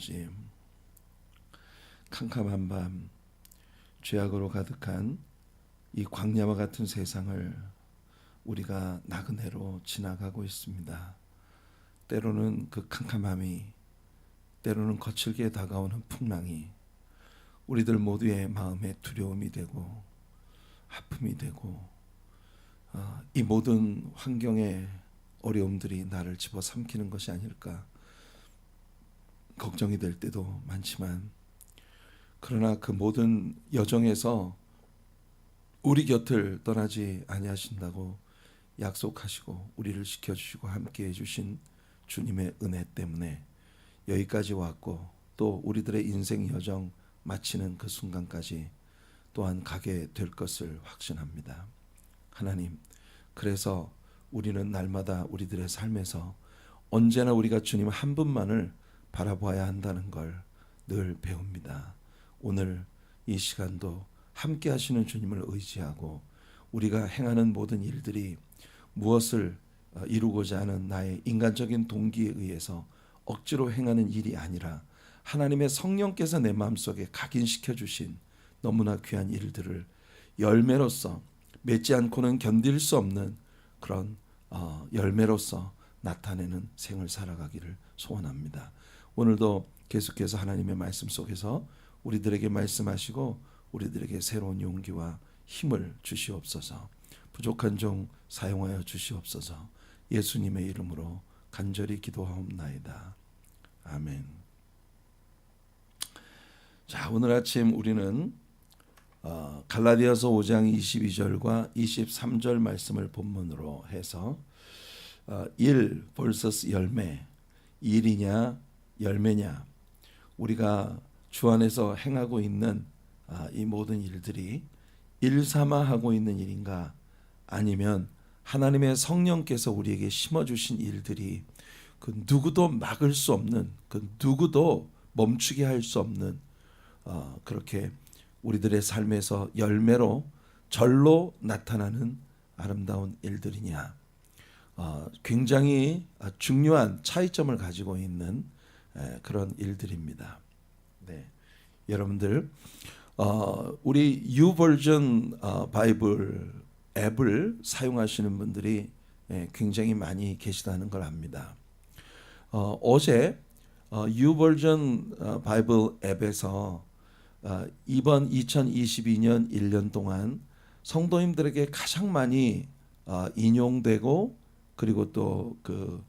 아버지, 캄캄한 밤, 죄악으로 가득한 이 광야와 같은 세상을 우리가 나그네로 지나가고 있습니다. 때로는 그 캄캄함이, 때로는 거칠게 다가오는 풍랑이 우리들 모두의 마음에 두려움이 되고 아픔이 되고, 이 모든 환경의 어려움들이 나를 집어삼키는 것이 아닐까 걱정이 될 때도 많지만, 그러나 그 모든 여정에서 우리 곁을 떠나지 아니하신다고 약속하시고 우리를 지켜주시고 함께해 주신 주님의 은혜 때문에 여기까지 왔고, 또 우리들의 인생 여정 마치는 그 순간까지 또한 가게 될 것을 확신합니다. 하나님, 그래서 우리는 날마다 우리들의 삶에서 언제나 우리가 주님 한 분만을 바라보아야 한다는 걸 늘 배웁니다. 오늘 이 시간도 함께 하시는 주님을 의지하고 우리가 행하는 모든 일들이 무엇을 이루고자 하는 나의 인간적인 동기에 의해서 억지로 행하는 일이 아니라 하나님의 성령께서 내 마음속에 각인시켜 주신 너무나 귀한 일들을 열매로서 맺지 않고는 견딜 수 없는 그런 열매로서 나타내는 생을 살아가기를 소원합니다. 오늘도 계속해서 하나님의 말씀 속에서 우리들에게 말씀하시고 우리들에게 새로운 용기와 힘을 주시옵소서. 부족한 종 사용하여 주시옵소서. 예수님의 이름으로 간절히 기도하옵나이다. 아멘. 자, 오늘 아침 우리는 갈라디아서 5장 22절과 23절 말씀을 본문으로 해서 일 vs 열매, 일이냐 열매냐, 우리가 주 안에서 행하고 있는 이 모든 일들이 일삼아 하고 있는 일인가, 아니면 하나님의 성령께서 우리에게 심어주신 일들이 그 누구도 막을 수 없는, 그 누구도 멈추게 할 수 없는 그렇게 우리들의 삶에서 열매로 절로 나타나는 아름다운 일들이냐, 굉장히 중요한 차이점을 가지고 있는 그런 일들입니다. 네, 여러분들 우리 유버전 바이블 앱을 사용하시는 분들이 굉장히 많이 계시다는 걸 압니다. 어제 유버전 바이블 앱에서 이번 2022년 1년 동안 성도님들에게 가장 많이 인용되고, 그리고 또 그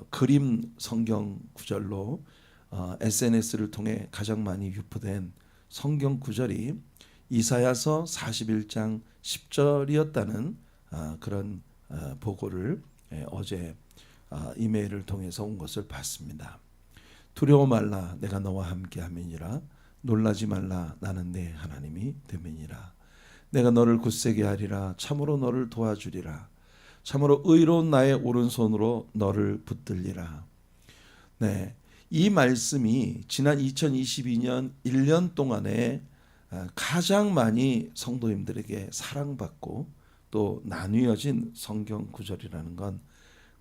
그림 성경 구절로 SNS를 통해 가장 많이 유포된 성경 구절이 이사야서 41장 10절이었다는 그런 보고를 어제 이메일을 통해서 온 것을 봤습니다. 두려워 말라, 내가 너와 함께 함이니라. 놀라지 말라, 나는 내 하나님이 됨이니라. 내가 너를 굳세게 하리라. 참으로 너를 도와주리라. 참으로 의로운 나의 오른손으로 너를 붙들리라. 네, 이 말씀이 지난 2022년 1년 동안에 가장 많이 성도님들에게 사랑받고 또 나뉘어진 성경 구절이라는 건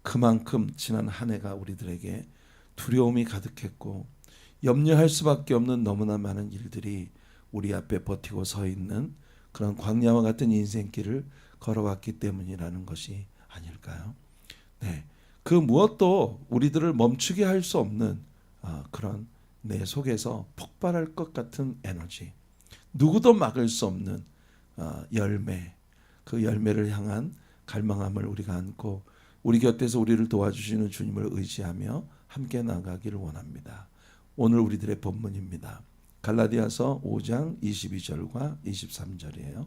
그만큼 지난 한 해가 우리들에게 두려움이 가득했고 염려할 수밖에 없는 너무나 많은 일들이 우리 앞에 버티고 서 있는 그런 광야와 같은 인생길을 걸어왔기 때문이라는 것이 아닐까요? 네, 그 무엇도 우리들을 멈추게 할 수 없는 그런 내 속에서 폭발할 것 같은 에너지, 누구도 막을 수 없는 열매, 그 열매를 향한 갈망함을 우리가 안고 우리 곁에서 우리를 도와주시는 주님을 의지하며 함께 나가기를 원합니다. 오늘 우리들의 본문입니다. 갈라디아서 5장 22절과 23절이에요.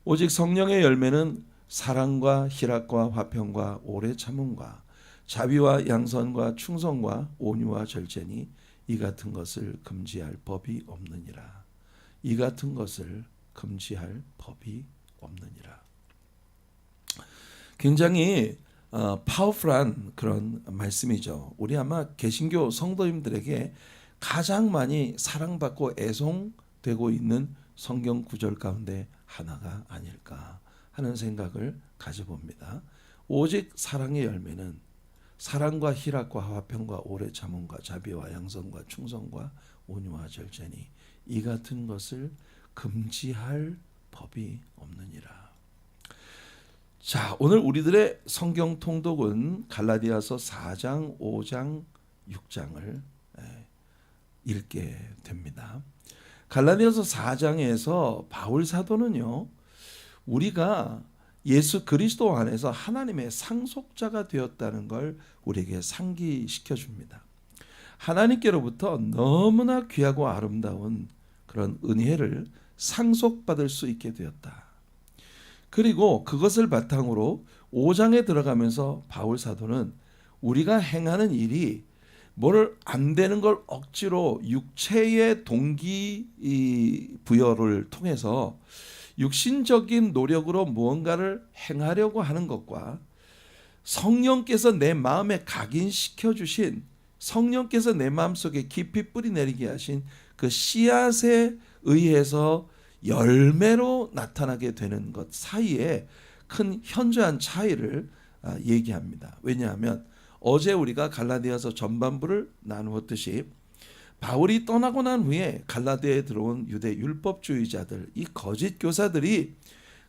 오직 성령의 열매는 사랑과 희락과 화평과 오래 참음과 자비와 양선과 충성과 온유와 절제니 이 같은 것을 금지할 법이 없느니라. 이 같은 것을 금지할 법이 없느니라. 굉장히 파워풀한 그런 말씀이죠. 우리 아마 개신교 성도님들에게 가장 많이 사랑받고 애송되고 있는 성경 구절 가운데 하나가 아닐까 하는 생각을 가져봅니다. 오직 사랑의 열매는 사랑과 희락과 화평과 오래 참음과 자비와 양선과 충성과 온유와 절제니 이 같은 것을 금지할 법이 없느니라. 자, 오늘 우리들의 성경 통독은 갈라디아서 4장, 5장, 6장을 읽게 됩니다. 갈라디아서 4장에서 바울 사도는요, 우리가 예수 그리스도 안에서 하나님의 상속자가 되었다는 걸 우리에게 상기시켜 줍니다. 하나님께로부터 너무나 귀하고 아름다운 그런 은혜를 상속받을 수 있게 되었다. 그리고 그것을 바탕으로 5장에 들어가면서 바울 사도는 우리가 행하는 일이 뭐를 안 되는 걸 억지로 육체의 동기 부여를 통해서 육신적인 노력으로 무언가를 행하려고 하는 것과 성령께서 내 마음에 각인시켜 주신, 성령께서 내 마음속에 깊이 뿌리 내리게 하신 그 씨앗에 의해서 열매로 나타나게 되는 것 사이에 큰 현저한 차이를 얘기합니다. 왜냐하면 어제 우리가 갈라디아서 전반부를 나누었듯이 바울이 떠나고 난 후에 갈라디아에 들어온 유대 율법주의자들, 이 거짓 교사들이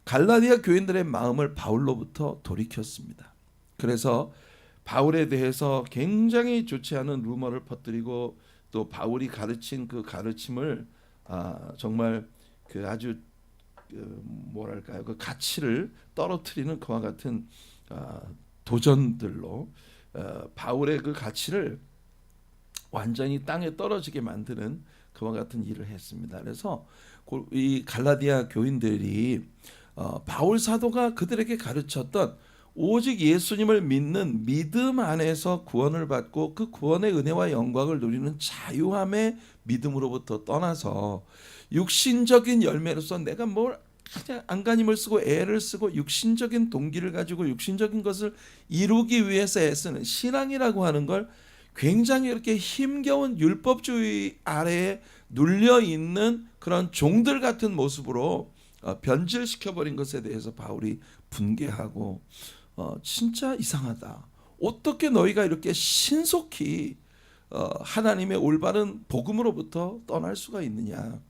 갈라디아 교인들의 마음을 바울로부터 돌이켰습니다. 그래서 바울에 대해서 굉장히 좋지 않은 루머를 퍼뜨리고 또 바울이 가르친 그 가르침을 정말 그 아주 뭐랄까요, 그 가치를 떨어뜨리는 그와 같은 도전들로 바울의 그 가치를 완전히 땅에 떨어지게 만드는 그와 같은 일을 했습니다. 그래서 이 갈라디아 교인들이 바울 사도가 그들에게 가르쳤던 오직 예수님을 믿는 믿음 안에서 구원을 받고 그 구원의 은혜와 영광을 누리는 자유함의 믿음으로부터 떠나서 육신적인 열매로서 내가 뭘 그냥 안간힘을 쓰고 애를 쓰고 육신적인 동기를 가지고 육신적인 것을 이루기 위해서 애쓰는 신앙이라고 하는 걸 굉장히 이렇게 힘겨운 율법주의 아래에 눌려 있는 그런 종들 같은 모습으로 변질시켜버린 것에 대해서 바울이 분개하고 진짜 이상하다. 어떻게 너희가 이렇게 신속히 하나님의 올바른 복음으로부터 떠날 수가 있느냐.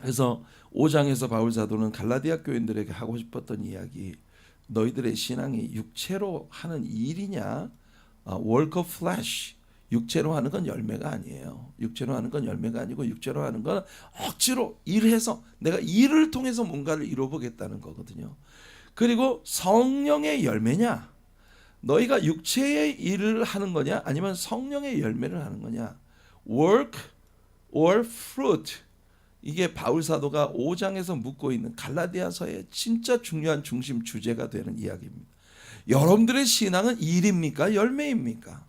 그래서 5장에서 바울 사도는 갈라디아 교인들에게 하고 싶었던 이야기, 너희들의 신앙이 육체로 하는 일이냐, work of flesh, 육체로 하는 건 열매가 아니에요. 육체로 하는 건 열매가 아니고 육체로 하는 건 억지로 일해서 내가 일을 통해서 뭔가를 이뤄보겠다는 거거든요. 그리고 성령의 열매냐, 너희가 육체의 일을 하는 거냐 아니면 성령의 열매를 하는 거냐, work or fruit, 이게 바울 사도가 5장에서 묻고 있는 갈라디아서의 진짜 중요한 중심 주제가 되는 이야기입니다. 여러분들의 신앙은 일입니까? 열매입니까?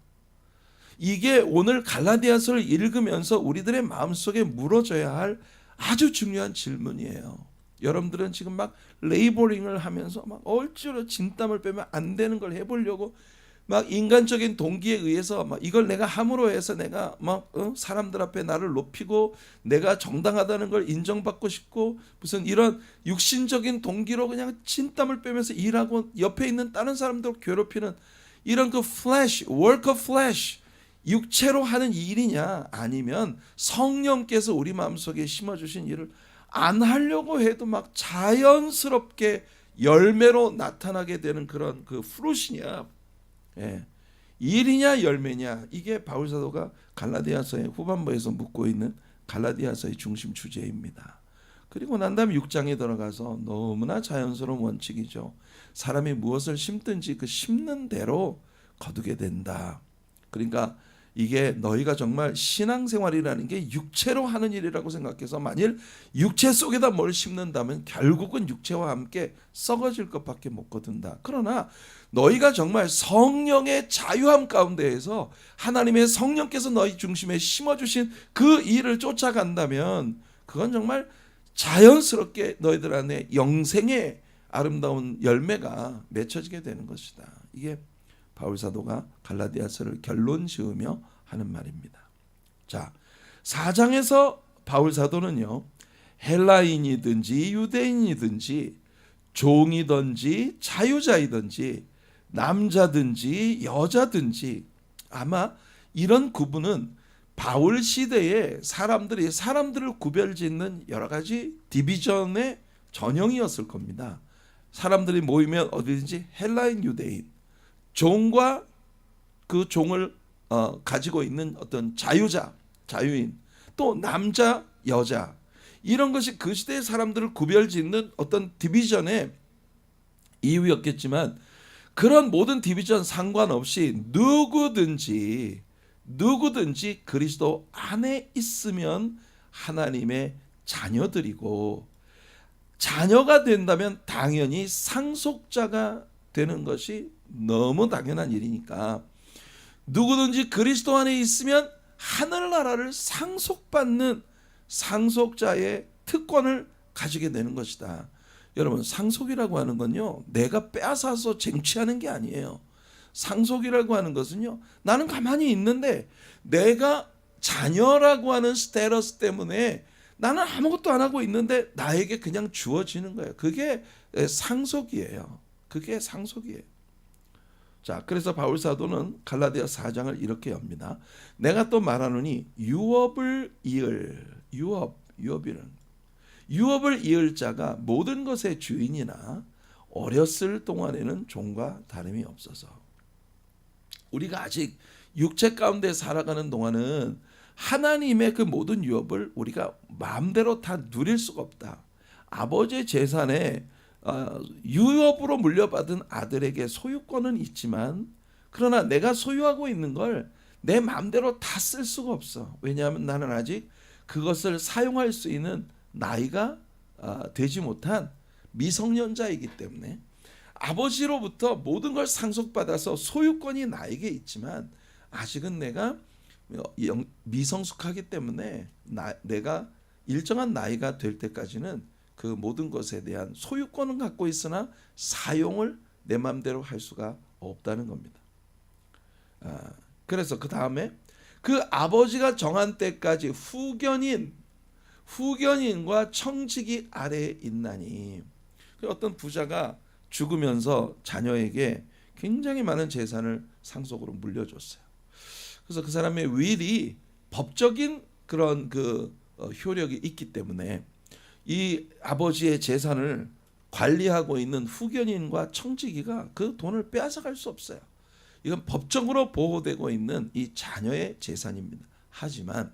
이게 오늘 갈라디아서를 읽으면서 우리들의 마음속에 물어져야 할 아주 중요한 질문이에요. 여러분들은 지금 막 레이버링을 하면서 막 억지로 진땀을 빼면 안 되는 걸 해보려고 막 인간적인 동기에 의해서 막 이걸 내가 함으로 해서 내가 막 사람들 앞에 나를 높이고 내가 정당하다는 걸 인정받고 싶고 무슨 이런 육신적인 동기로 그냥 진땀을 빼면서 일하고 옆에 있는 다른 사람들 괴롭히는 이런 그 flesh, work of flesh, 육체로 하는 일이냐 아니면 성령께서 우리 마음속에 심어주신 일을 안 하려고 해도 막 자연스럽게 열매로 나타나게 되는 그런 그 프루시냐, 일이냐 열매냐, 이게 바울 사도가 갈라디아서의 후반부에서 묻고 있는 갈라디아서의 중심 주제입니다. 그리고 난 다음에 6장에 들어가서 너무나 자연스러운 원칙이죠. 사람이 무엇을 심든지 그 심는 대로 거두게 된다. 그러니까 이게 너희가 정말 신앙생활이라는 게 육체로 하는 일이라고 생각해서 만일 육체 속에다 뭘 심는다면 결국은 육체와 함께 썩어질 것밖에 못 거둔다. 그러나 너희가 정말 성령의 자유함 가운데에서 하나님의 성령께서 너희 중심에 심어주신 그 일을 쫓아간다면 그건 정말 자연스럽게 너희들 안에 영생의 아름다운 열매가 맺혀지게 되는 것이다. 이게 바울 사도가 갈라디아서를 결론 지으며 하는 말입니다. 자, 4장에서 바울 사도는요, 헬라인이든지 유대인이든지 종이든지 자유자이든지 남자든지 여자든지 아마 이런 구분은 바울 시대에 사람들을 구별짓는 여러 가지 디비전의 전형이었을 겁니다. 사람들이 모이면 어디든지 헬라인 유대인, 종과 그 종을 가지고 있는 어떤 자유인, 또 남자, 여자, 이런 것이 그 시대의 사람들을 구별짓는 어떤 디비전의 이유였겠지만, 그런 모든 디비전 상관없이 누구든지 그리스도 안에 있으면 하나님의 자녀들이고, 자녀가 된다면 당연히 상속자가 되는 것이 너무 당연한 일이니까, 누구든지 그리스도 안에 있으면 하늘나라를 상속받는 상속자의 특권을 가지게 되는 것이다. 여러분, 상속이라고 하는 건요, 내가 빼앗아서 쟁취하는 게 아니에요. 상속이라고 하는 것은요, 나는 가만히 있는데 내가 자녀라고 하는 스테러스 때문에 나는 아무것도 안 하고 있는데 나에게 그냥 주어지는 거예요. 그게 상속이에요. 그게 상속이에요. 자, 그래서 바울 사도는 갈라디아 4장을 이렇게 엽니다. 내가 또 말하노니 유업을 이을 자가 모든 것의 주인이나 어렸을 동안에는 종과 다름이 없어서. 우리가 아직 육체 가운데 살아가는 동안은 하나님의 그 모든 유업을 우리가 마음대로 다 누릴 수가 없다. 아버지의 재산에 유업으로 물려받은 아들에게 소유권은 있지만, 그러나 내가 소유하고 있는 걸 내 마음대로 다 쓸 수가 없어. 왜냐하면 나는 아직 그것을 사용할 수 있는 나이가 되지 못한 미성년자이기 때문에 아버지로부터 모든 걸 상속받아서 소유권이 나에게 있지만, 아직은 내가 미성숙하기 때문에 내가 일정한 나이가 될 때까지는 그 모든 것에 대한 소유권은 갖고 있으나 사용을 내 마음대로 할 수가 없다는 겁니다. 그래서 그 다음에 그 아버지가 정한 때까지 후견인과 청지기 아래에 있나니. 어떤 부자가 죽으면서 자녀에게 굉장히 많은 재산을 상속으로 물려줬어요. 그래서 그 사람의 윌이 법적인 그런 효력이 있기 때문에 이 아버지의 재산을 관리하고 있는 후견인과 청지기가 그 돈을 빼앗아갈 수 없어요. 이건 법적으로 보호되고 있는 이 자녀의 재산입니다. 하지만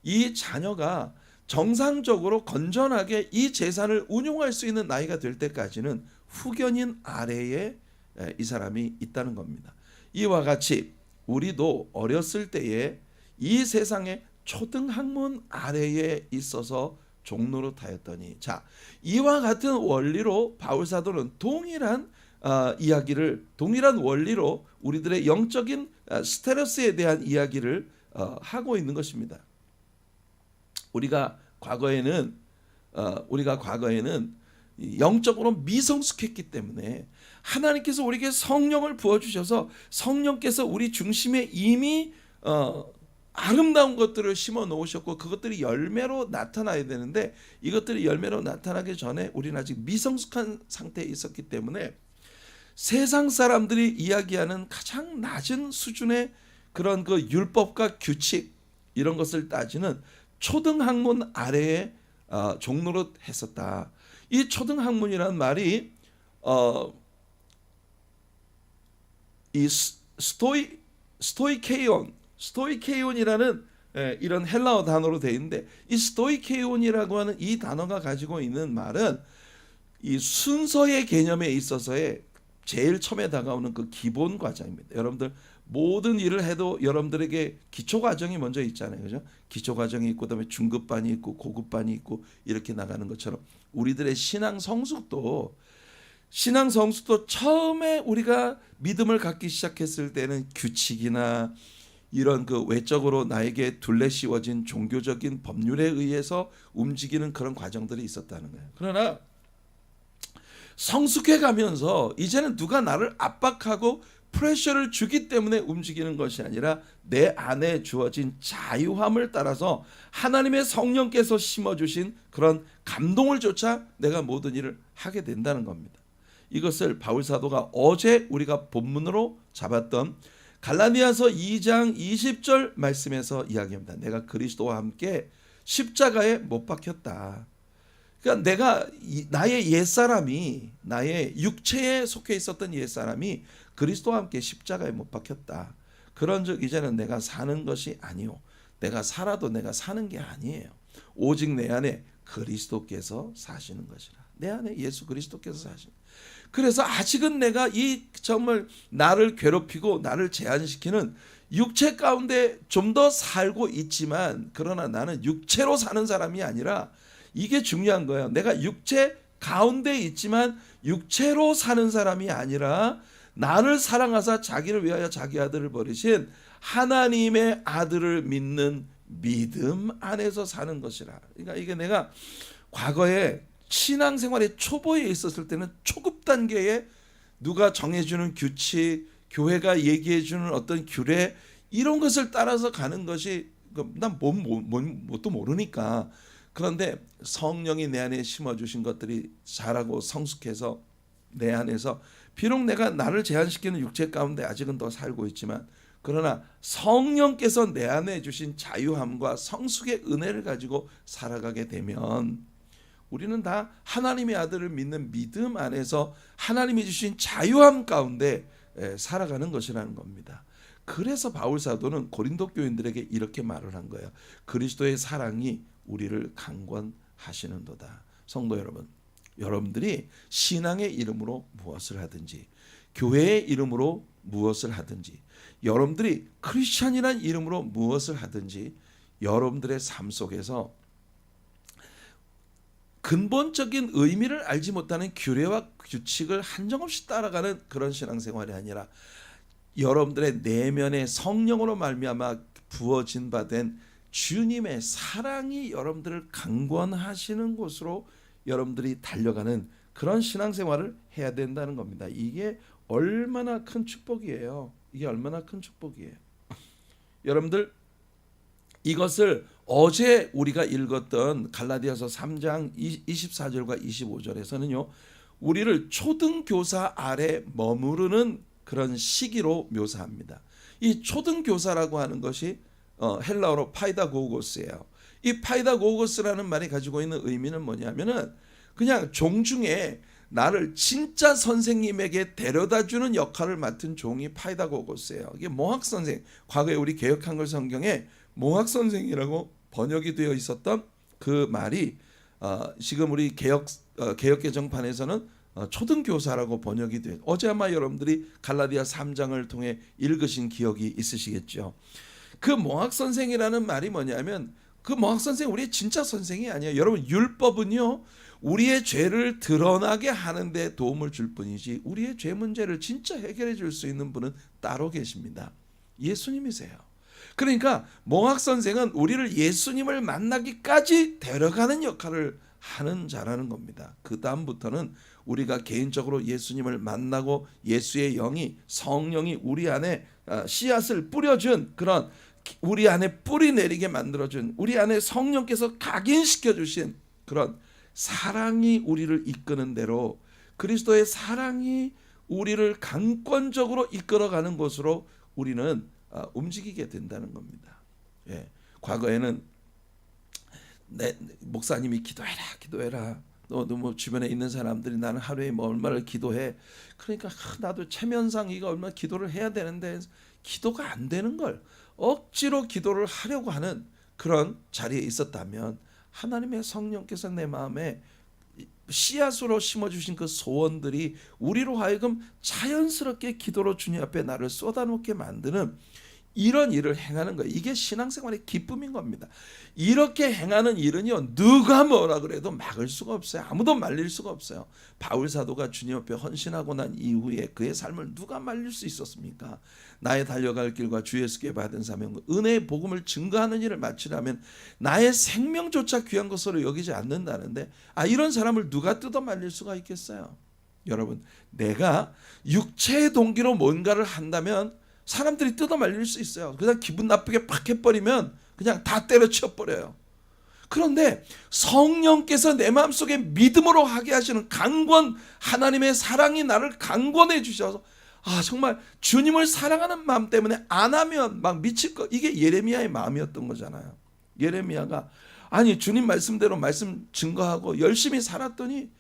이 자녀가 정상적으로 건전하게 이 재산을 운용할 수 있는 나이가 될 때까지는 후견인 아래에 이 사람이 있다는 겁니다. 이와 같이 우리도 어렸을 때에 이 세상의 초등학문 아래에 있어서 종노릇하였더니, 자, 이와 같은 원리로 바울 사도는 동일한 원리로 우리들의 영적인 스테러스에 대한 이야기를 하고 있는 것입니다. 우리가 과거에는 영적으로 미성숙했기 때문에 하나님께서 우리에게 성령을 부어주셔서 성령께서 우리 중심에 이미 아름다운 것들을 심어 놓으셨고, 그것들이 열매로 나타나야 되는데 이것들이 열매로 나타나기 전에 우리는 아직 미성숙한 상태에 있었기 때문에 세상 사람들이 이야기하는 가장 낮은 수준의 그런 율법과 규칙, 이런 것을 따지는 초등학문 아래에 종노릇 했었다. 이 초등학문이라는 말이 이 스토이케이온이라는 이런 헬라어 단어로 되어 있는데, 이 스토이케이온이라고 하는 이 단어가 가지고 있는 말은 이 순서의 개념에 있어서의 제일 처음에 다가오는 그 기본 과정입니다. 여러분들 모든 일을 해도 여러분들에게 기초 과정이 먼저 있잖아요, 그죠? 기초 과정이 있고, 그다음에 중급반이 있고, 고급반이 있고, 이렇게 나가는 것처럼 우리들의 신앙 성숙도 처음에 우리가 믿음을 갖기 시작했을 때는 규칙이나 이런 외적으로 나에게 둘레 씌워진 종교적인 법률에 의해서 움직이는 그런 과정들이 있었다는 거예요. 그러나 성숙해 가면서 이제는 누가 나를 압박하고 프레셔를 주기 때문에 움직이는 것이 아니라 내 안에 주어진 자유함을 따라서 하나님의 성령께서 심어주신 그런 감동을 쫓아 내가 모든 일을 하게 된다는 겁니다. 이것을 바울 사도가 어제 우리가 본문으로 잡았던 갈라디아서 2장 20절 말씀에서 이야기합니다. 내가 그리스도와 함께 십자가에 못 박혔다. 그러니까 내가 나의 옛사람이, 나의 육체에 속해 있었던 옛사람이 그리스도와 함께 십자가에 못 박혔다. 그런즉 이제는 내가 사는 것이 아니요, 내가 살아도 내가 사는 게 아니에요. 오직 내 안에 그리스도께서 사시는 것이라. 내 안에 예수 그리스도께서 사시는. 그래서 아직은 내가 이 정말 나를 괴롭히고 나를 제한시키는 육체 가운데 좀 더 살고 있지만, 그러나 나는 육체로 사는 사람이 아니라, 이게 중요한 거예요. 내가 육체 가운데 있지만 육체로 사는 사람이 아니라 나를 사랑하사 자기를 위하여 자기 아들을 버리신 하나님의 아들을 믿는 믿음 안에서 사는 것이라. 그러니까 이게 내가 과거에 신앙생활의 초보에 있었을 때는 초급 단계에 누가 정해주는 규칙, 교회가 얘기해주는 어떤 규례, 이런 것을 따라서 가는 것이 난 뭣도 모르니까. 그런데 성령이 내 안에 심어주신 것들이 자라고 성숙해서 내 안에서, 비록 내가 나를 제한시키는 육체 가운데 아직은 더 살고 있지만, 그러나 성령께서 내 안에 주신 자유함과 성숙의 은혜를 가지고 살아가게 되면 우리는 다 하나님의 아들을 믿는 믿음 안에서 하나님이 주신 자유함 가운데 살아가는 것이라는 겁니다. 그래서 바울 사도는 고린도 교인들에게 이렇게 말을 한 거예요. 그리스도의 사랑이 우리를 강권하시는도다. 성도 여러분, 여러분들이 신앙의 이름으로 무엇을 하든지, 교회의 이름으로 무엇을 하든지, 여러분들이 크리스찬이라는 이름으로 무엇을 하든지, 여러분들의 삶 속에서 근본적인 의미를 알지 못하는 규례와 규칙을 한정없이 따라가는 그런 신앙생활이 아니라, 여러분들의 내면의 성령으로 말미암아 부어진 바 된 주님의 사랑이 여러분들을 강권하시는 곳으로 여러분들이 달려가는 그런 신앙생활을 해야 된다는 겁니다. 이게 얼마나 큰 축복이에요. 이게 얼마나 큰 축복이에요. 여러분들, 이것을 어제 우리가 읽었던 갈라디아서 3장 24절과 25절에서는요, 우리를 초등교사 아래 머무르는 그런 시기로 묘사합니다. 이 초등교사라고 하는 것이 헬라어로 파이다고고스예요. 이 파이다고고스라는 말이 가지고 있는 의미는 뭐냐면은, 그냥 종중에 나를 진짜 선생님에게 데려다주는 역할을 맡은 종이 파이다고고스예요. 이게 몽학선생, 과거에 우리 개역한글 성경에 몽학선생이라고 번역이 되어 있었던 그 말이 지금 우리 개역개정판에서는 초등교사라고 번역이 돼요. 어제 아마 여러분들이 갈라디아 3장을 통해 읽으신 기억이 있으시겠죠. 그 몽학선생이라는 말이 뭐냐면, 그 몽학선생 우리의 진짜 선생이 아니에요. 여러분, 율법은요, 우리의 죄를 드러나게 하는 데 도움을 줄 뿐이지 우리의 죄 문제를 진짜 해결해 줄 수 있는 분은 따로 계십니다. 예수님이세요. 그러니까 몽학선생은 우리를 예수님을 만나기까지 데려가는 역할을 하는 자라는 겁니다. 그 다음부터는 우리가 개인적으로 예수님을 만나고 예수의 영이, 성령이 우리 안에 씨앗을 뿌려준, 그런 우리 안에 뿌리 내리게 만들어준, 우리 안에 성령께서 각인시켜 주신 그런 사랑이 우리를 이끄는 대로, 그리스도의 사랑이 우리를 강권적으로 이끌어가는 곳으로 우리는 움직이게 된다는 겁니다. 예. 과거에는 목사님이 기도해라. 너 뭐 주변에 있는 사람들이 나는 하루에 뭐 얼마를 기도해. 그러니까 나도 체면상 이거 얼마 기도를 해야 되는데 기도가 안 되는 걸 억지로 기도를 하려고 하는 그런 자리에 있었다면, 하나님의 성령께서 내 마음에 씨앗으로 심어주신 그 소원들이 우리로 하여금 자연스럽게 기도로 주님 앞에 나를 쏟아놓게 만드는 이런 일을 행하는 거예요. 이게 신앙생활의 기쁨인 겁니다. 이렇게 행하는 일은요, 누가 뭐라 그래도 막을 수가 없어요. 아무도 말릴 수가 없어요. 바울 사도가 주님 앞에 헌신하고 난 이후에 그의 삶을 누가 말릴 수 있었습니까? 나의 달려갈 길과 주 예수께 받은 사명, 은혜의 복음을 증거하는 일을 마치려면 나의 생명조차 귀한 것으로 여기지 않는다는데, 이런 사람을 누가 뜯어 말릴 수가 있겠어요? 여러분, 내가 육체의 동기로 뭔가를 한다면 사람들이 뜯어 말릴 수 있어요. 그냥 기분 나쁘게 팍 해버리면 그냥 다 때려치워버려요. 그런데 성령께서 내 마음속에 믿음으로 하게 하시는 강권, 하나님의 사랑이 나를 강권해 주셔서 정말 주님을 사랑하는 마음 때문에 안 하면 막 미칠 거. 이게 예레미야의 마음이었던 거잖아요. 예레미야가 아니 주님 말씀대로 말씀 증거하고 열심히 살았더니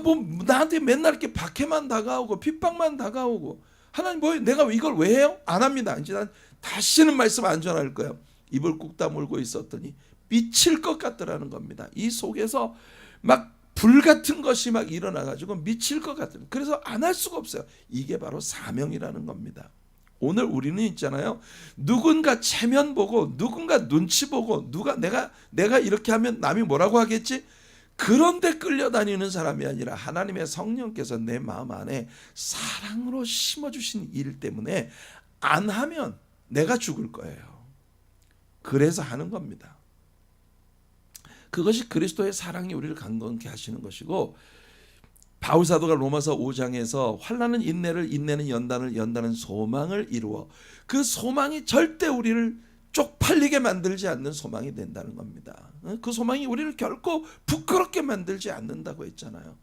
뭐 나한테 맨날 이렇게 박해만 다가오고 핍박만 다가오고 하나님 뭐 내가 이걸 왜 해요? 안 합니다. 이제 난 다시는 말씀 안 전할 거예요. 입을 꾹 다물고 있었더니 미칠 것 같더라는 겁니다. 이 속에서 막 불같은 것이 막 일어나가지고 미칠 것 같은. 그래서 안 할 수가 없어요. 이게 바로 사명이라는 겁니다. 오늘 우리는 있잖아요. 누군가 체면 보고 누군가 눈치 보고 내가 이렇게 하면 남이 뭐라고 하겠지? 그런데 끌려다니는 사람이 아니라 하나님의 성령께서 내 마음 안에 사랑으로 심어주신 일 때문에 안 하면 내가 죽을 거예요. 그래서 하는 겁니다. 그것이 그리스도의 사랑이 우리를 강건케 하시는 것이고, 바울 사도가 로마서 5장에서 환난은 인내를, 인내는 연단을, 연단은 소망을 이루어, 그 소망이 절대 우리를 쪽팔리게 만들지 않는 소망이 된다는 겁니다. 그 소망이 우리를 결코 부끄럽게 만들지 않는다고 했잖아요.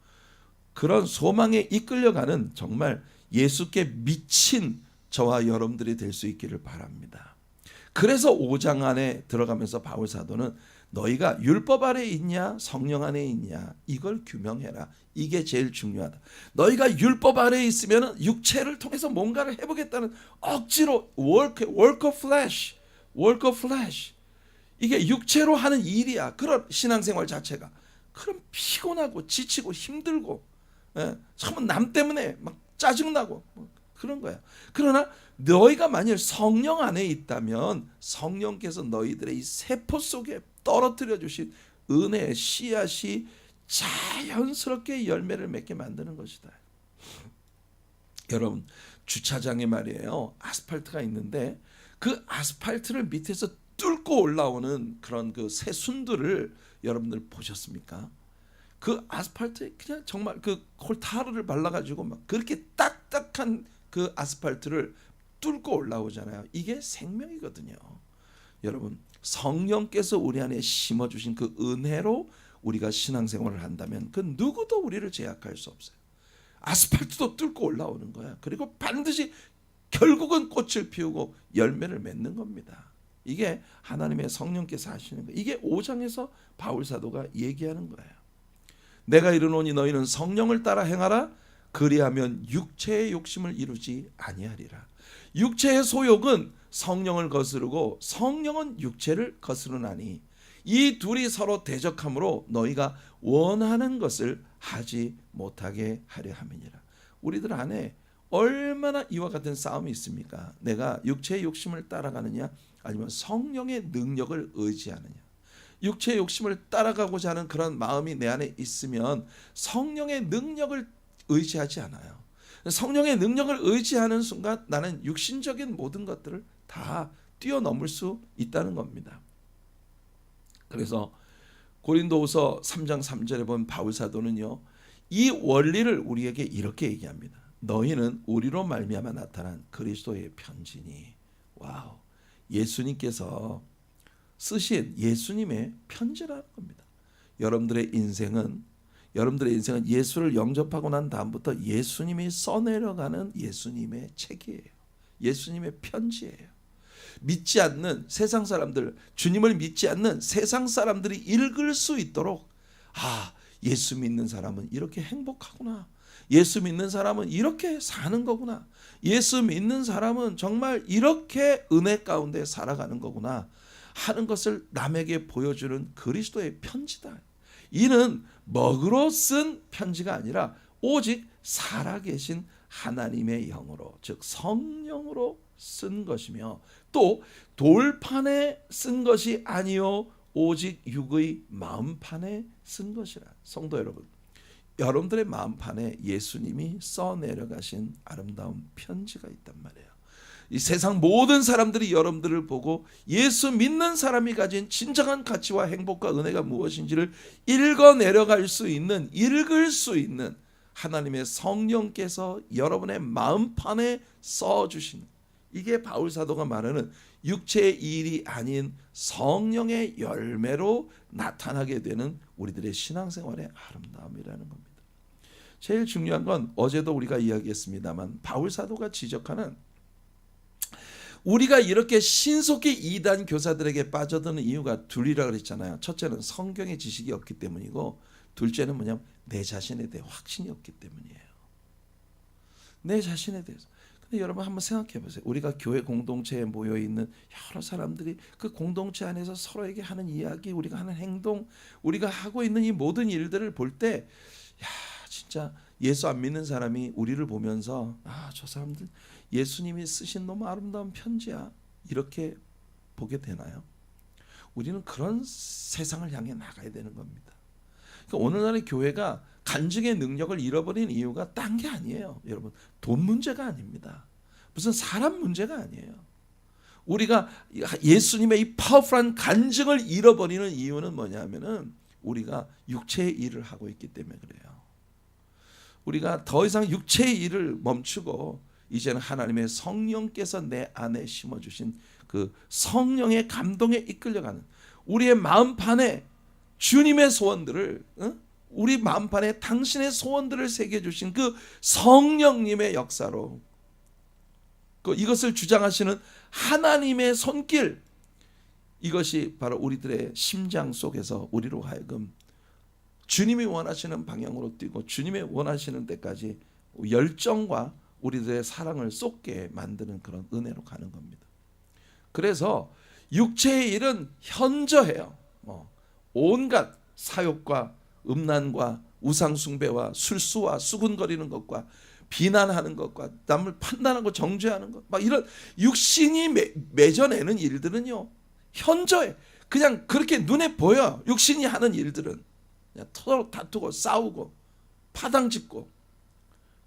그런 소망에 이끌려가는 정말 예수께 미친 저와 여러분들이 될 수 있기를 바랍니다. 그래서 5장 안에 들어가면서 바울 사도는 너희가 율법 아래 있냐 성령 안에 있냐 이걸 규명해라. 이게 제일 중요하다. 너희가 율법 아래 있으면 육체를 통해서 뭔가를 해보겠다는 억지로 work of flesh 이게 육체로 하는 일이야. 그런 신앙생활 자체가 그럼 피곤하고 지치고 힘들고 처음 남 때문에 막 짜증나고 그런 거야. 그러나 너희가 만일 성령 안에 있다면 성령께서 너희들의 이 세포 속에 떨어뜨려 주신 은혜의 씨앗이 자연스럽게 열매를 맺게 만드는 것이다. 여러분 주차장에 말이에요. 아스팔트가 있는데 그 아스팔트를 밑에서 뚫고 올라오는 그런 그 새순들을 여러분들 보셨습니까? 그 아스팔트에 그냥 정말 그 콜타르를 발라가지고 막 그렇게 딱딱한 그 아스팔트를 뚫고 올라오잖아요. 이게 생명이거든요. 여러분 성령께서 우리 안에 심어주신 그 은혜로 우리가 신앙생활을 한다면 그 누구도 우리를 제약할 수 없어요. 아스팔트도 뚫고 올라오는 거야. 그리고 반드시 결국은 꽃을 피우고 열매를 맺는 겁니다. 이게 하나님의 성령께서 하시는 거예요. 이게 5장에서 바울 사도가 얘기하는 거예요. 내가 이르노니 너희는 성령을 따라 행하라. 그리하면 육체의 욕심을 이루지 아니하리라. 육체의 소욕은 성령을 거스르고 성령은 육체를 거스르나니 이 둘이 서로 대적함으로 너희가 원하는 것을 하지 못하게 하려 함이니라. 우리들 안에 얼마나 이와 같은 싸움이 있습니까? 내가 육체의 욕심을 따라가느냐 아니면 성령의 능력을 의지하느냐. 육체의 욕심을 따라가고자 하는 그런 마음이 내 안에 있으면 성령의 능력을 의지하지 않아요. 성령의 능력을 의지하는 순간 나는 육신적인 모든 것들을 다 뛰어넘을 수 있다는 겁니다. 그래서 고린도후서 3장 3절에 보면 바울 사도는요. 이 원리를 우리에게 이렇게 얘기합니다. 너희는 우리로 말미암아 나타난 그리스도의 편지니. 와우. 예수님께서 쓰신 예수님의 편지라는 겁니다. 여러분들의 인생은 예수를 영접하고 난 다음부터 예수님이 써내려가는 예수님의 책이에요. 예수님의 편지예요. 믿지 않는 세상 사람들, 주님을 믿지 않는 세상 사람들이 읽을 수 있도록 예수 믿는 사람은 이렇게 행복하구나. 예수 믿는 사람은 이렇게 사는 거구나. 예수 믿는 사람은 정말 이렇게 은혜 가운데 살아가는 거구나 하는 것을 남에게 보여주는 그리스도의 편지다. 이는 먹으로 쓴 편지가 아니라 오직 살아계신 하나님의 영으로, 즉 성령으로 쓴 것이며 또 돌판에 쓴 것이 아니요 오직 육의 마음판에 쓴 것이라. 성도 여러분, 여러분들의 마음판에 예수님이 써내려가신 아름다운 편지가 있단 말이에요. 이 세상 모든 사람들이 여러분들을 보고 예수 믿는 사람이 가진 진정한 가치와 행복과 은혜가 무엇인지를 읽을 수 있는 하나님의 성령께서 여러분의 마음판에 써주신, 이게 바울 사도가 말하는 육체의 일이 아닌 성령의 열매로 나타나게 되는 우리들의 신앙생활의 아름다움이라는 겁니다. 제일 중요한 건 어제도 우리가 이야기했습니다만 바울 사도가 지적하는 우리가 이렇게 신속히 이단 교사들에게 빠져드는 이유가 둘이라 그랬잖아요. 첫째는 성경의 지식이 없기 때문이고, 둘째는 뭐냐면 내 자신에 대해 확신이 없기 때문이에요. 내 자신에 대해서. 근데 여러분 한번 생각해 보세요. 우리가 교회 공동체에 모여 있는 여러 사람들이 그 공동체 안에서 서로에게 하는 이야기, 우리가 하는 행동, 우리가 하고 있는 이 모든 일들을 볼 때, 야, 진짜 예수 안 믿는 사람이 우리를 보면서 저 사람들 예수님이 쓰신 너무 아름다운 편지야, 이렇게 보게 되나요? 우리는 그런 세상을 향해 나가야 되는 겁니다. 그러니까 오늘날의 교회가 간증의 능력을 잃어버린 이유가 딴 게 아니에요. 여러분, 돈 문제가 아닙니다. 무슨 사람 문제가 아니에요. 우리가 예수님의 이 파워풀한 간증을 잃어버리는 이유는 뭐냐면은 우리가 육체의 일을 하고 있기 때문에 그래요. 우리가 더 이상 육체의 일을 멈추고 이제는 하나님의 성령께서 내 안에 심어주신 그 성령의 감동에 이끌려가는 우리의 마음판에 주님의 소원들을, 우리 마음판에 당신의 소원들을 새겨주신 그 성령님의 역사로, 이것을 주장하시는 하나님의 손길, 이것이 바로 우리들의 심장 속에서 우리로 하여금 주님이 원하시는 방향으로 뛰고 주님이 원하시는 데까지 열정과 우리들의 사랑을 쏟게 만드는 그런 은혜로 가는 겁니다. 그래서 육체의 일은 현저해요. 온갖 사욕과 음란과 우상숭배와 술수와 수군거리는 것과 비난하는 것과 남을 판단하고 정죄하는 것, 막 이런 육신이 맺어내는 일들은요, 현저해. 그냥 그렇게 눈에 보여. 육신이 하는 일들은 그냥 서로 다투고 싸우고 파당짓고.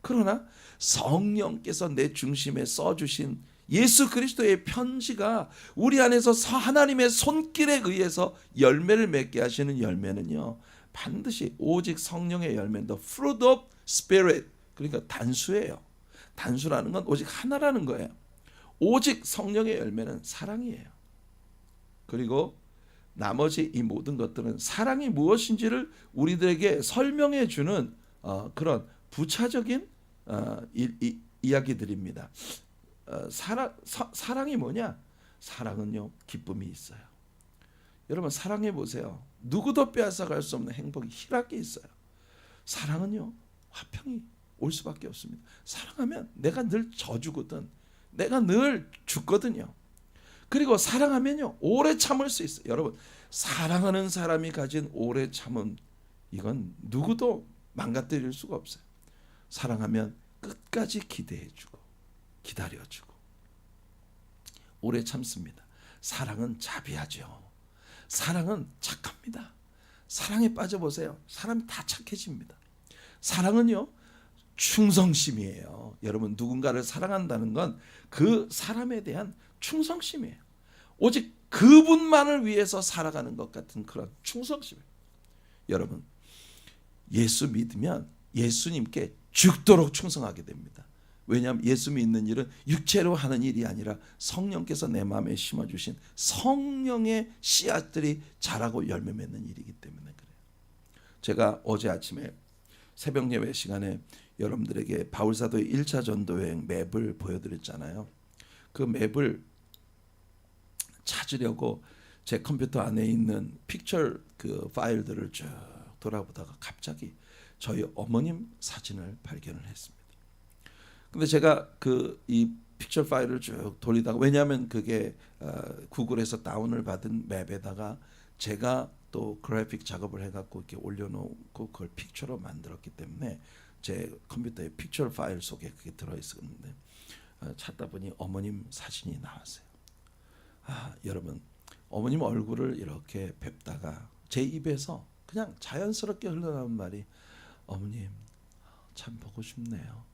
그러나 성령께서 내 중심에 써주신 예수 그리스도의 편지가 우리 안에서 하나님의 손길에 의해서 열매를 맺게 하시는 열매는요, 반드시 오직 성령의 열매, the fruit of spirit, 그러니까 단수예요. 단수라는 건 오직 하나라는 거예요. 오직 성령의 열매는 사랑이에요. 그리고 나머지 이 모든 것들은 사랑이 무엇인지를 우리들에게 설명해 주는 그런 부차적인 이야기들입니다. 사랑이 뭐냐? 사랑은요, 기쁨이 있어요. 여러분 사랑해 보세요. 누구도 빼앗아갈 수 없는 행복이 희락이 있어요. 사랑은요, 화평이 올 수밖에 없습니다. 사랑하면 내가 늘 져주거든, 내가 늘 죽거든요. 그리고 사랑하면요, 오래 참을 수 있어요. 여러분, 사랑하는 사람이 가진 오래 참음, 이건 누구도 망가뜨릴 수가 없어요. 사랑하면 끝까지 기대해주고 기다려주고 오래 참습니다. 사랑은 자비하죠. 사랑은 착합니다. 사랑에 빠져보세요. 사람이 다 착해집니다. 사랑은요, 충성심이에요. 여러분, 누군가를 사랑한다는 건 그 사람에 대한 충성심이에요. 오직 그분만을 위해서 살아가는 것 같은 그런 충성심이에요. 여러분, 예수 믿으면 예수님께 죽도록 충성하게 됩니다. 왜냐하면 예수 믿는 일은 육체로 하는 일이 아니라 성령께서 내 마음에 심어주신 성령의 씨앗들이 자라고 열매 맺는 일이기 때문에 그래요. 제가 어제 아침에 새벽 예배 시간에 여러분들에게 바울사도의 1차 전도여행 맵을 보여드렸잖아요. 그 맵을 찾으려고 제 컴퓨터 안에 있는 픽처 그 파일들을 쭉 돌아보다가 갑자기 저희 어머님 사진을 발견을 했습니다. 근데 제가 이 픽처 파일을 쭉 돌리다가, 왜냐하면 그게 구글에서 다운을 받은 맵에다가 제가 또 그래픽 작업을 해갖고 이렇게 올려놓고 그걸 픽처로 만들었기 때문에 제 컴퓨터의 픽처 파일 속에 그게 들어있었는데 찾다 보니 어머님 사진이 나왔어요. 여러분, 어머님 얼굴을 이렇게 뵙다가 제 입에서 그냥 자연스럽게 흘러나온 말이, 어머님 참 보고 싶네요.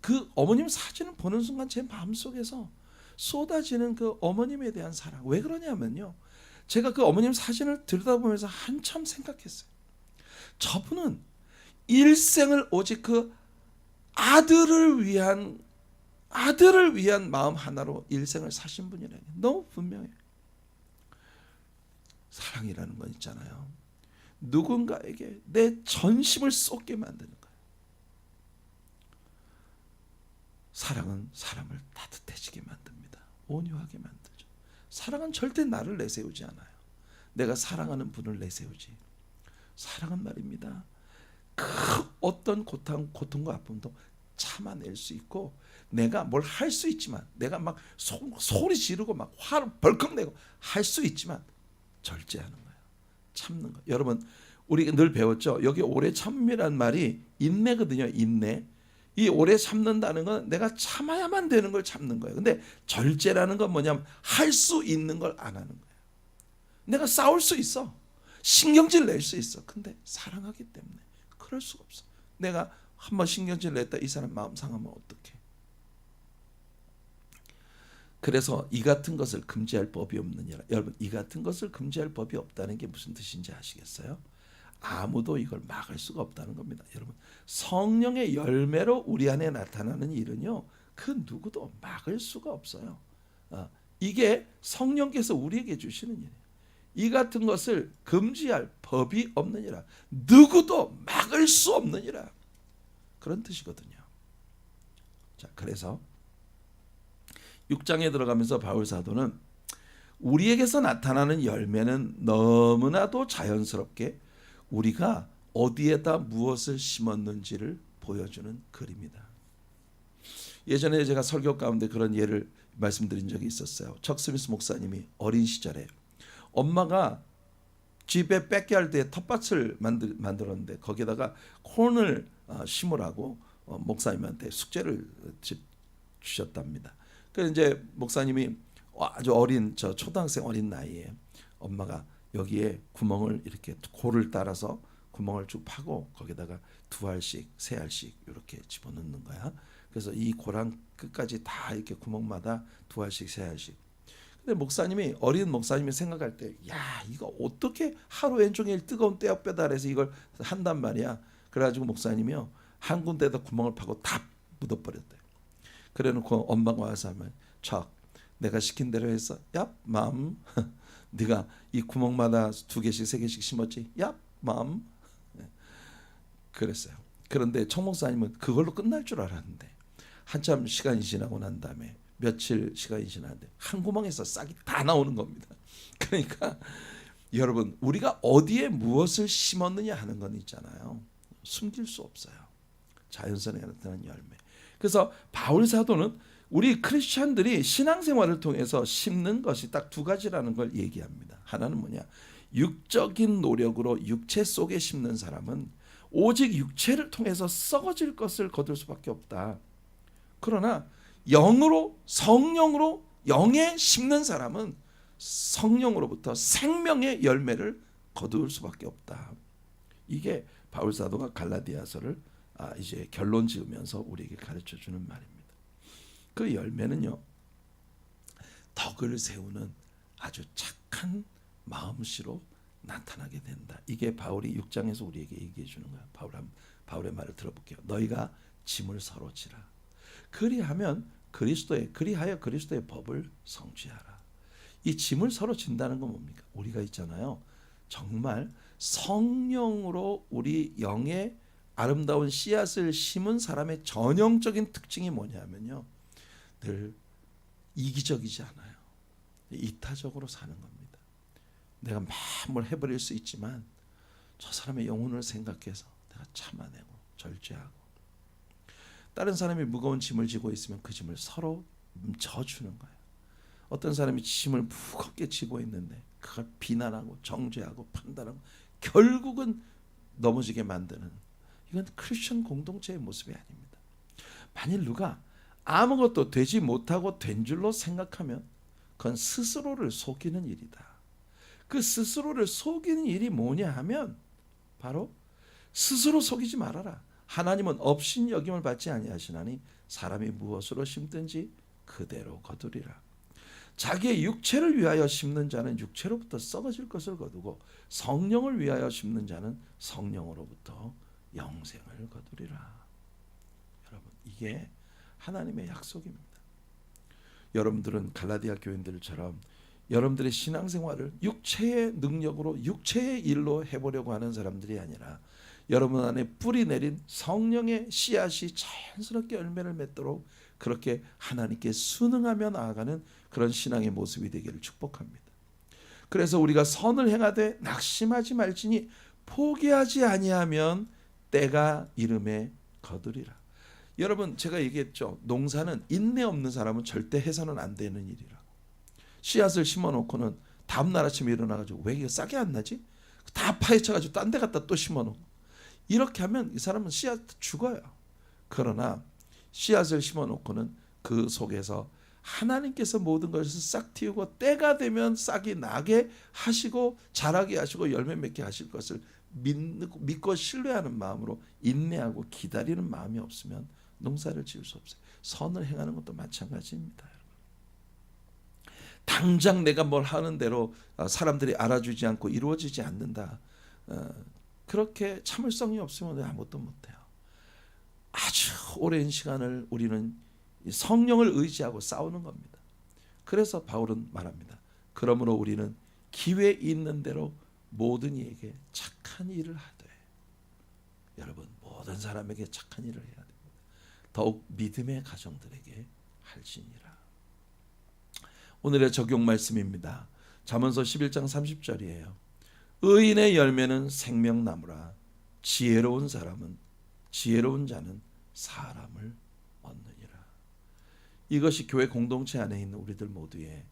그 어머님 사진을 보는 순간 제 마음속에서 쏟아지는 그 어머님에 대한 사랑. 왜 그러냐면요, 제가 그 어머님 사진을 들여다보면서 한참 생각했어요. 저분은 일생을 오직 그 아들을 위한 아들을 위한 마음 하나로 일생을 사신 분이라는 게 너무 분명해요. 사랑이라는 건 있잖아요. 누군가에게 내 전심을 쏟게 만드는 거예요. 사랑은 사람을 따뜻해지게 만듭니다. 온유하게 만들죠. 사랑은 절대 나를 내세우지 않아요. 내가 사랑하는 분을 내세우지. 사랑은 말입니다. 그 어떤 고통과 아픔도 참아낼 수 있고, 내가 뭘 할 수 있지만, 내가 막 소리 지르고 막 화를 벌컥 내고 할 수 있지만 절제하는 거예요. 참는 거예요. 여러분, 우리 늘 배웠죠. 여기 오래 참음이란 말이 인내거든요. 인내. 이 오래 참는다는 건 내가 참아야만 되는 걸 참는 거예요. 근데 절제라는 건 뭐냐면 할 수 있는 걸 안 하는 거예요. 내가 싸울 수 있어. 신경질 낼 수 있어. 근데 사랑하기 때문에 그럴 수가 없어. 내가 한번 신경질 냈다 이 사람 마음 상하면 어떡해. 그래서 이 같은 것을 금지할 법이 없느니라. 여러분, 이 같은 것을 금지할 법이 없다는 게 무슨 뜻인지 아시겠어요? 아무도 이걸 막을 수가 없다는 겁니다. 여러분, 성령의 열매로 우리 안에 나타나는 일은요, 그 누구도 막을 수가 없어요. 이게 성령께서 우리에게 주시는 일이에요. 이 같은 것을 금지할 법이 없느니라. 누구도 막을 수 없느니라. 그런 뜻이거든요. 자, 그래서 6장에 들어가면서 바울 사도는 우리에게서 나타나는 열매는 너무나도 자연스럽게 우리가 어디에다 무엇을 심었는지를 보여주는 글입니다. 예전에 제가 설교 가운데 그런 예를 말씀드린 적이 있었어요. 척 스미스 목사님이 어린 시절에 엄마가 집에 백야드에 텃밭을 만들었는데 거기에다가 콘을 심으라고 목사님한테 숙제를 주셨답니다. 그래서 이제 목사님이 아주 어린 초등학생 어린 나이에 엄마가 여기에 구멍을 이렇게 골을 따라서 구멍을 쭉 파고 거기다가 2알씩 3알씩 이렇게 집어넣는 거야. 그래서 이 고랑 끝까지 다 이렇게 구멍마다 2알씩 3알씩. 근데 어린 목사님이 생각할 때, 야, 이거 어떻게 하루 온종일 뜨거운 떼역볕 아래서 이걸 한단 말이야. 그래가지고 목사님이요, 한 군데에다 구멍을 파고 다 묻어버렸대요. 그래놓고 엄마가 와서 하면, 내가 시킨 대로 했어. 야, 맘. 네가 이 구멍마다 2개씩 3개씩 심었지. 야, 맘. 그랬어요. 그런데 청 목사님은 그걸로 끝날 줄 알았는데 한참 시간이 지나고 난 다음에 며칠 시간이 지났는데 한 구멍에서 싹이 다 나오는 겁니다. 그러니까 여러분, 우리가 어디에 무엇을 심었느냐 하는 건 있잖아요. 숨길 수 없어요. 자연선에 나타나는 열매. 그래서 바울 사도는 우리 크리스찬들이 신앙생활을 통해서 심는 것이 딱 2가지라는 걸 얘기합니다. 하나는 뭐냐? 육적인 노력으로 육체 속에 심는 사람은 오직 육체를 통해서 썩어질 것을 거둘 수밖에 없다. 그러나 영으로, 성령으로 영에 심는 사람은 성령으로부터 생명의 열매를 거둘 수밖에 없다. 이게 바울 사도가 갈라디아서를 이제 결론 지으면서 우리에게 가르쳐 주는 말입니다. 그 열매는요, 덕을 세우는 아주 착한 마음씨로 나타나게 된다. 이게 바울이 6장에서 우리에게 얘기해 주는 거야. 바울의 말을 들어볼게요. 너희가 짐을 서로 지라. 그리하여 그리스도의 법을 성취하라. 이 짐을 서로 진다는 건 뭡니까? 우리가 있잖아요. 정말 성령으로 우리 영의 아름다운 씨앗을 심은 사람의 전형적인 특징이 뭐냐면요, 늘 이기적이지 않아요. 이타적으로 사는 겁니다. 내가 막 뭘 해버릴 수 있지만 저 사람의 영혼을 생각해서 내가 참아내고 절제하고, 다른 사람이 무거운 짐을 지고 있으면 그 짐을 서로 져주는 거예요. 어떤 사람이 짐을 무겁게 지고 있는데 그걸 비난하고 정죄하고 판단하고 결국은 넘어지게 만드는, 이건 크리스천 공동체의 모습이 아닙니다. 만일 누가 아무것도 되지 못하고 된 줄로 생각하면 그건 스스로를 속이는 일이다. 그 스스로를 속이는 일이 뭐냐 하면 바로 스스로 속이지 말아라. 하나님은 업신여김을 받지 아니하시나니 사람이 무엇으로 심든지 그대로 거두리라. 자기의 육체를 위하여 심는 자는 육체로부터 썩어질 것을 거두고 성령을 위하여 심는 자는 성령으로부터 영생을 거두리라. 여러분, 이게 하나님의 약속입니다. 여러분들은 갈라디아 교인들처럼 여러분들의 신앙생활을 육체의 능력으로 육체의 일로 해보려고 하는 사람들이 아니라 여러분 안에 뿌리 내린 성령의 씨앗이 자연스럽게 열매를 맺도록 그렇게 하나님께 순응하며 나아가는 그런 신앙의 모습이 되기를 축복합니다. 그래서 우리가 선을 행하되 낙심하지 말지니 포기하지 아니하면 때가 이름에 거두리라. 여러분, 제가 얘기했죠. 농사는 인내 없는 사람은 절대 해서는 안 되는 일이라. 씨앗을 심어놓고는 다음날 아침에 일어나가지고 왜 이게 싹이 안 나지? 다 파헤쳐가지고 딴 데 갖다 또 심어놓고 이렇게 하면 이 사람은 씨앗 죽어요. 그러나 씨앗을 심어놓고는 그 속에서 하나님께서 모든 것을 싹 틔우고 때가 되면 싹이 나게 하시고 자라게 하시고 열매 맺게 하실 것을 믿고 신뢰하는 마음으로 인내하고 기다리는 마음이 없으면 농사를 지을 수 없어요. 선을 행하는 것도 마찬가지입니다. 당장 내가 뭘 하는 대로 사람들이 알아주지 않고 이루어지지 않는다. 그렇게 참을성이 없으면 아무것도 못해요. 아주 오랜 시간을 우리는 성령을 의지하고 싸우는 겁니다. 그래서 바울은 말합니다. 그러므로 우리는 기회 있는 대로 모든 이에게 착한 일을 하되. 여러분, 모든 사람에게 착한 일을 해야 됩니다. 더욱 믿음의 가정들에게 할지니라. 오늘의 적용 말씀입니다. 잠언서 11장 30절이에요. 의인의 열매는 생명나무라. 지혜로운 자는 사람을 얻느니라. 이것이 교회 공동체 안에 있는 우리들 모두의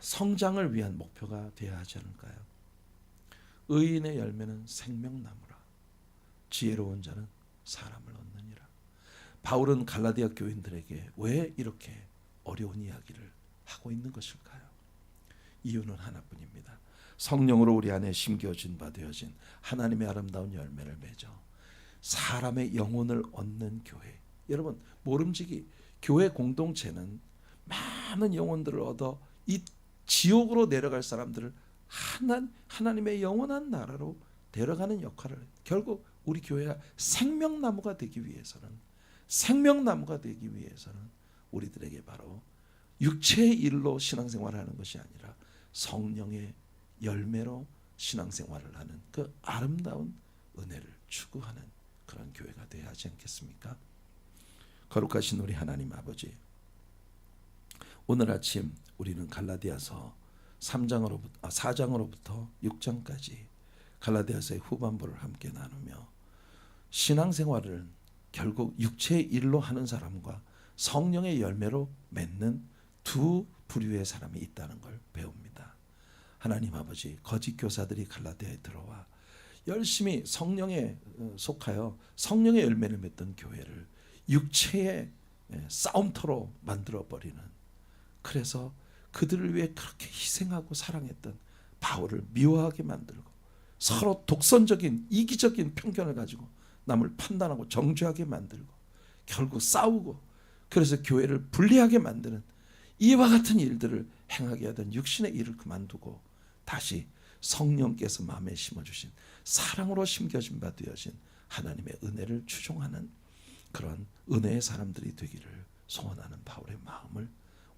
성장을 위한 목표가 되어야 하지 않을까요? 의인의 열매는 생명나무라. 지혜로운 자는 사람을 얻느니라. 바울은 갈라디아 교인들에게 왜 이렇게 어려운 이야기를 하고 있는 것일까요? 이유는 하나뿐입니다. 성령으로 우리 안에 심겨진 바 되어진 하나님의 아름다운 열매를 맺어 사람의 영혼을 얻는 교회. 여러분, 모름지기 교회 공동체는 많은 영혼들을 얻어 이 지옥으로 내려갈 사람들을 하나님의 영원한 나라로 데려가는 역할을 해요. 결국 우리 교회가 생명나무가 되기 위해서는 우리들에게 바로 육체의 일로 신앙생활을 하는 것이 아니라 성령의 열매로 신앙생활을 하는 그 아름다운 은혜를 추구하는 그런 교회가 되어야 하지 않겠습니까? 거룩하신 우리 하나님 아버지, 오늘 아침 우리는 갈라디아서 4장으로부터 6장까지 갈라디아서의 후반부를 함께 나누며 신앙생활을 결국 육체의 일로 하는 사람과 성령의 열매로 맺는 두 부류의 사람이 있다는 걸 배웁니다. 하나님 아버지, 거짓 교사들이 갈라디아에 들어와 열심히 성령에 속하여 성령의 열매를 맺던 교회를 육체의 싸움터로 만들어버리는, 그래서 그들을 위해 그렇게 희생하고 사랑했던 바울을 미워하게 만들고 서로 독선적인 이기적인 편견을 가지고 남을 판단하고 정죄하게 만들고 결국 싸우고, 그래서 교회를 분리하게 만드는 이와 같은 일들을 행하게 하던 육신의 일을 그만두고 다시 성령께서 마음에 심어주신 사랑으로 심겨진 바 되어진 하나님의 은혜를 추종하는 그런 은혜의 사람들이 되기를 소원하는 바울의 마음을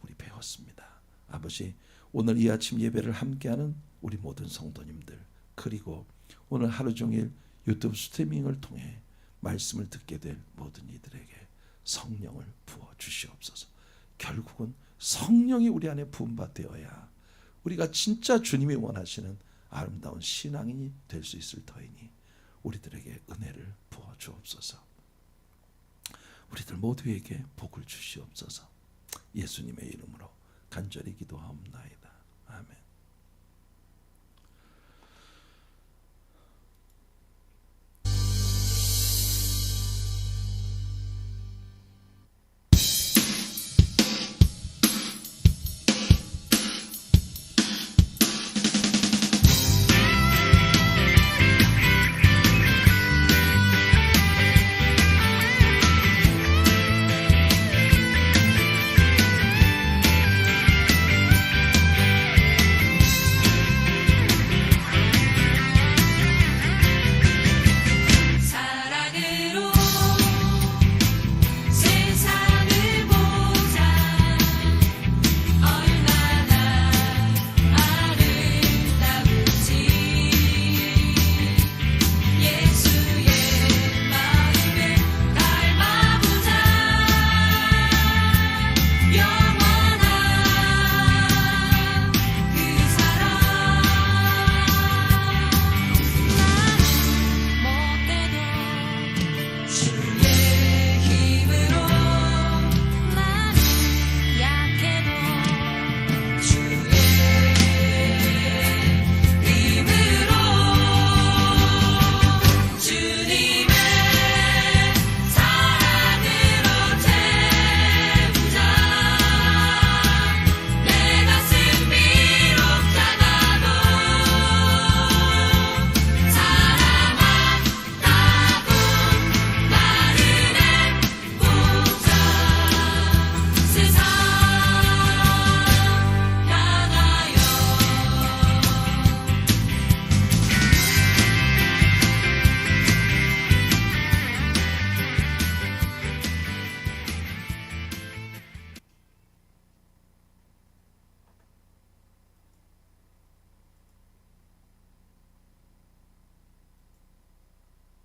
우리 배웠습니다. 아버지, 오늘 이 아침 예배를 함께하는 우리 모든 성도님들, 그리고 오늘 하루 종일 유튜브 스트리밍을 통해 말씀을 듣게 될 모든 이들에게 성령을 부어 주시옵소서. 결국은 성령이 우리 안에 부음받되어야 우리가 진짜 주님이 원하시는 아름다운 신앙인이 될 수 있을 터이니 우리들에게 은혜를 부어 주옵소서. 우리들 모두에게 복을 주시옵소서. 예수님의 이름으로 간절히 기도하옵나이다. 아멘.